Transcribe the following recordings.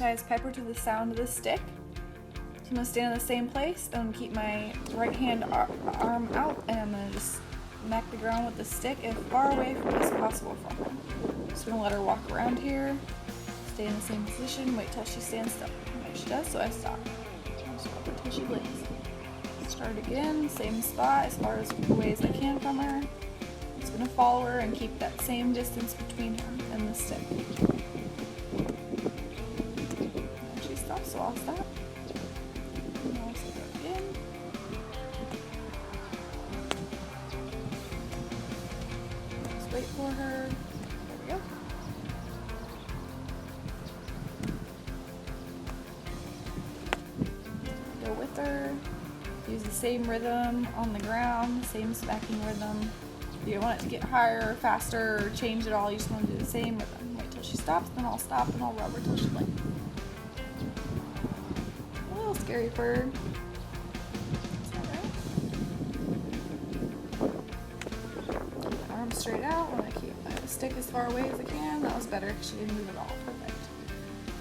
desensitized pepper to the sound of the stick. So I'm going to stand in the same place and keep my right hand arm out, and I'm going to just smack the ground with the stick as far away from as possible from her. Just going to let her walk around here, stay in the same position, wait till she stands still. When she does, so I stop. Just walk until she blinks. Start again, same spot as far as away as I can from her. I'm just going to follow her and keep that same distance between her and the stick. And she stops, so I'll stop. And I'll start again. Just wait for her. There we go. Go with her. Use the same rhythm on the ground, same smacking rhythm. You don't want it to get higher or faster or change at all. You just want to do the same rhythm. Wait till she stops, then I'll stop and I'll rub her till she blinks. A little scary for her. Arm straight out. I want to keep my stick as far away as I can. That was better because she didn't move at all. Perfect.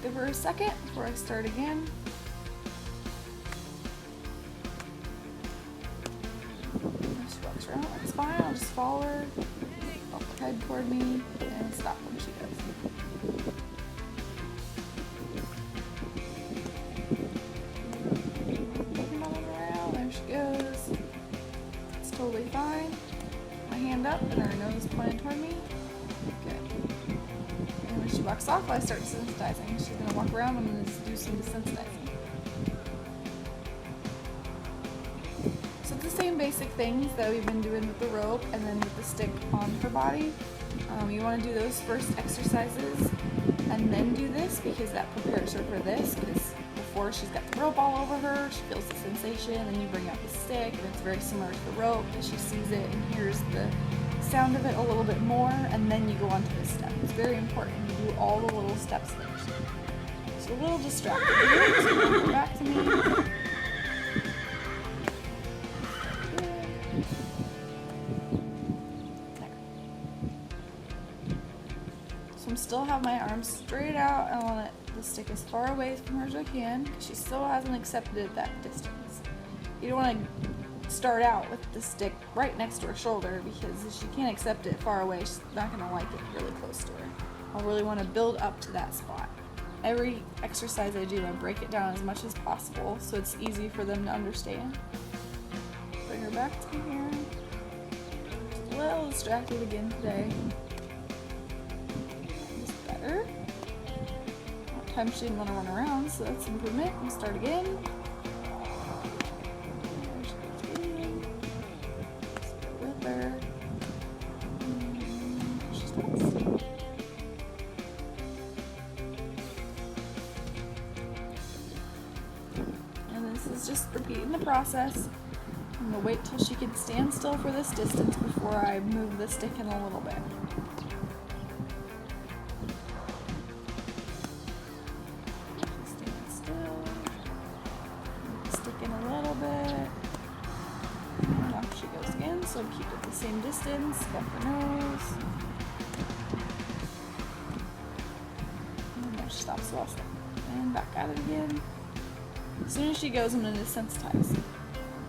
Give her a second before I start again. That's fine, I'll just follow her, bump her head toward me, and stop when she goes. Looking all around, there she goes. It's totally fine. My hand up and her nose pointed toward me. Good. And when she walks off, I start desensitizing. She's going to walk around, I'm going to do some desensitizing. So it's the same basic things that we've been doing with the rope and then with the stick on her body. You want to do those first exercises and then do this because that prepares her for this, because before she's got the rope all over her, she feels the sensation, and then you bring out the stick and it's very similar to the rope, and she sees it and hears the sound of it a little bit more, and then you go on to the step. It's very important you do all the little steps first. It's a little distracting here, so come back to me. Still have my arms straight out, and I want the stick as far away from her as I can because she still hasn't accepted that distance. You don't want to start out with the stick right next to her shoulder because if she can't accept it far away, she's not going to like it really close to her. I really want to build up to that spot. Every exercise I do, I break it down as much as possible so it's easy for them to understand. Bring her back to here. Just a little distracted again today. That time she didn't want to run around, so that's an improvement. We'll start again. Start with her. She stops. And this is just repeating the process. I'm going to wait till she can stand still for this distance before I move the stick in a little bit. So keep it the same distance, bump her nose. And there she stops, so I'll stop. And back at it again. As soon as she goes, I'm going to desensitize.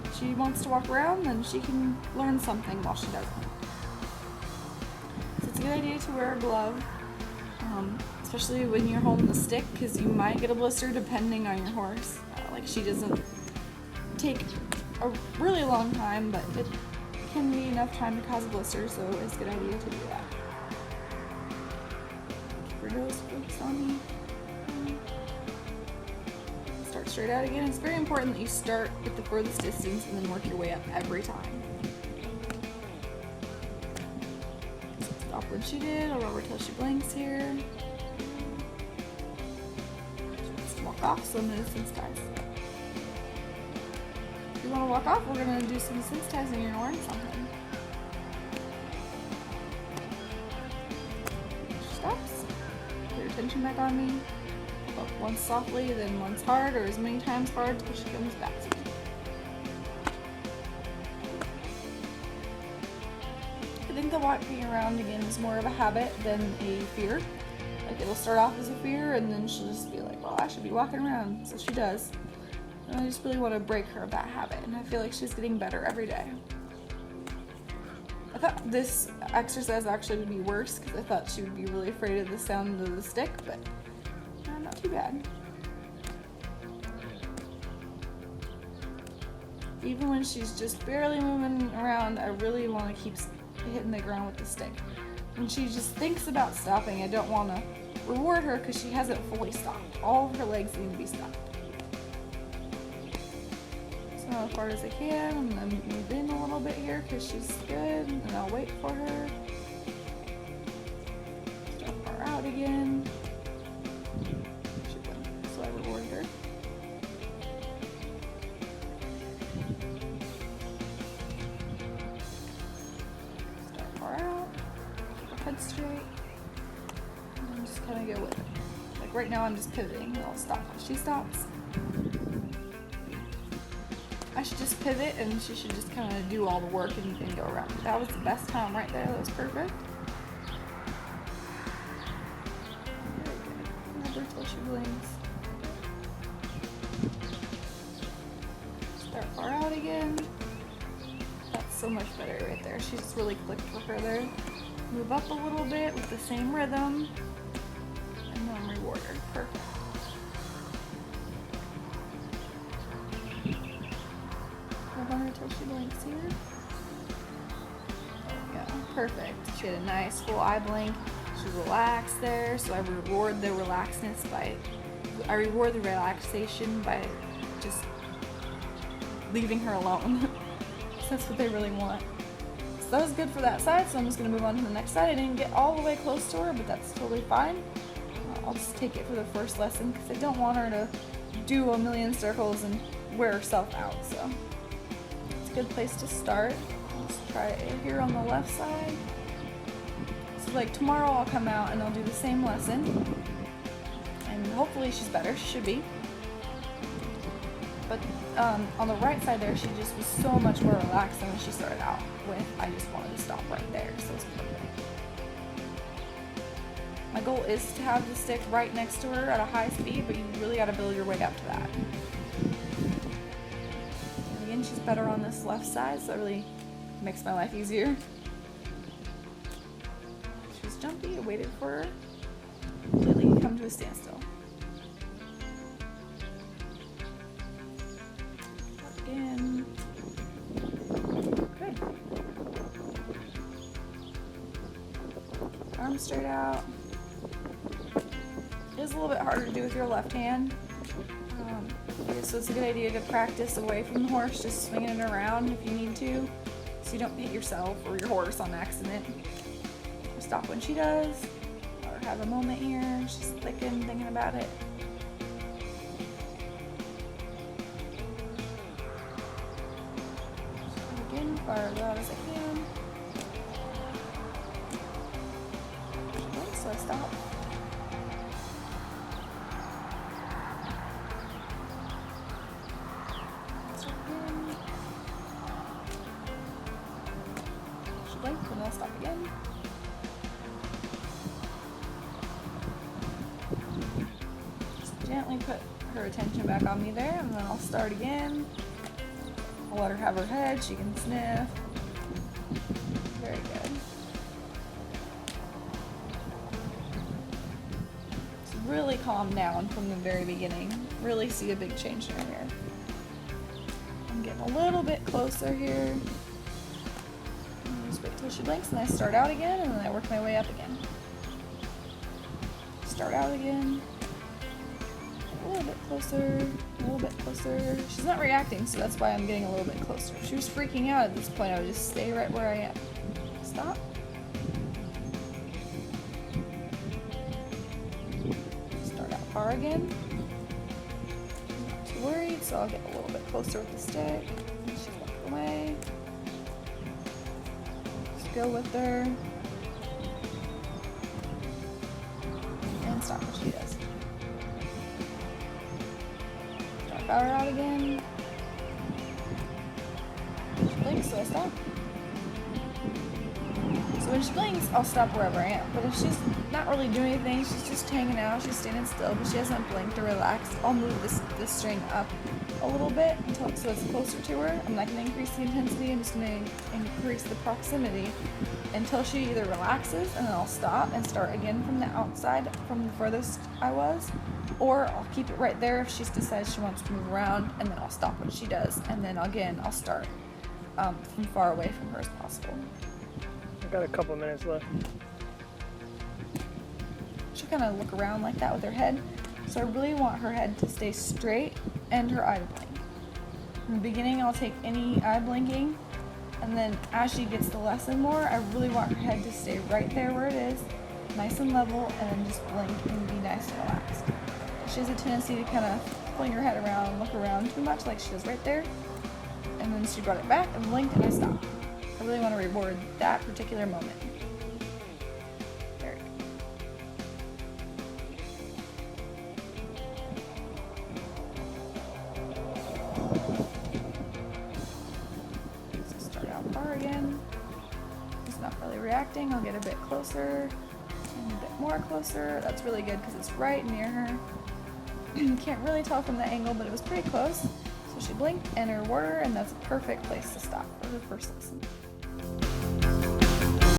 If she wants to walk around, then she can learn something while she does it. So it's a good idea to wear a glove, especially when you're holding the stick, because you might get a blister depending on your horse. Like she doesn't take a really long time, but it can be enough time to cause a blister, so it's a good idea to do that. Keep her nose focused on me. Start straight out again. It's very important that you start with the furthest distance and then work your way up every time. Stop when she did. I'll rub her till she blinks here. She wants to walk off, so I'm going to desensitize. If you want to walk off, we're going to do some desensitizing and you're going to learn something. She stops. Put your attention back on me. Up once softly, then once hard, or as many times hard until she comes back to me. I think the walking around again is more of a habit than a fear. Like it'll start off as a fear, and then she'll just be like, well, I should be walking around. So she does. And I just really want to break her of that habit, and I feel like she's getting better every day. I thought this exercise actually would be worse because I thought she would be really afraid of the sound of the stick, but not too bad. Even when she's just barely moving around, I really want to keep hitting the ground with the stick. When she just thinks about stopping, I don't want to reward her because she hasn't fully stopped. All of her legs need to be stopped. So as far as I can, I'm going to move in a little bit here because she's good, and I'll wait for her. Start far out again. So I reward her. Start far out. Keep her head straight. And just kind of go with it. Like right now I'm just pivoting. I'll stop when she stops. I should just pivot and she should just kind of do all the work and go around. That was the best time right there. That was perfect. Very good. Remember till she blinks. Start far out again. That's so much better right there. She just really clicked for her there. Move up a little bit with the same rhythm. And then reward her. Perfect. On her till she blinks here. There we go. Perfect. She had a nice full eye blink. She's relaxed there, so I reward the relaxation by just leaving her alone. So that's what they really want. So that was good for that side, so I'm just gonna move on to the next side. I didn't get all the way close to her, but that's totally fine. I'll just take it for the first lesson because I don't want her to do a million circles and wear herself out, so. Good place to start. Let's try it here on the left side. So like tomorrow I'll come out and I'll do the same lesson, and hopefully she's better. She should be. But on the right side there, she just was so much more relaxed than when she started out with. I just wanted to stop right there, so it's perfect. My goal is to have the stick right next to her at a high speed, but you really got to build your way up to that. She's better on this left side, so it really makes my life easier. She was jumpy. I waited for her to completely come to a standstill. Again. Good. Arms straight out. It is a little bit harder to do with your left hand. So it's a good idea to practice away from the horse, just swinging it around if you need to, so you don't hit yourself or your horse on accident. Stop when she does, or have a moment here, she's thinking about it. So again, fire as loud as I can. So I stop. And I'll stop again. Just gently put her attention back on me there, and then I'll start again. I'll let her have her head, she can sniff. Very good. So really calm down from the very beginning. Really see a big change in her here. I'm getting a little bit closer here. Wait till she blinks, and I start out again, and then I work my way up again. Start out again. A little bit closer, a little bit closer. She's not reacting, so that's why I'm getting a little bit closer. If she was freaking out at this point, I would just stay right where I am. Stop. Start out far again. Not too worried, so I'll get a little bit closer with the stick. She's walking away. Go with her and stop what she does. Start power out again. She blinks, so I stop. So when she blinks, I'll stop wherever I am. But if she's not really doing anything, she's just hanging out, she's standing still, but she hasn't blinked or relaxed, I'll move this string up a little bit until so it's closer to her. I'm not going to increase the intensity, I'm just going to increase the proximity until she either relaxes, and then I'll stop and start again from the outside, from the furthest I was, or I'll keep it right there if she decides she wants to move around, and then I'll stop when she does, and then again I'll start from far away from her as possible. I've got a couple minutes left. She'll kind of look around like that with her head, so I really want her head to stay straight and her eye to blink. In the beginning, I'll take any eye blinking, and then as she gets the lesson more, I really want her head to stay right there where it is, nice and level, and then just blink and be nice and relaxed. She has a tendency to kind of fling her head around and look around too much, like she does right there, and then she brought it back and blinked and I stopped. I really want to reward that particular moment. There we go. So start out far again. It's not really reacting. I'll get a bit closer and a bit more closer. That's really good because it's right near her. Can't really tell from the angle, but it was pretty close. So she blinked and her order, and that's a perfect place to stop for her first lesson.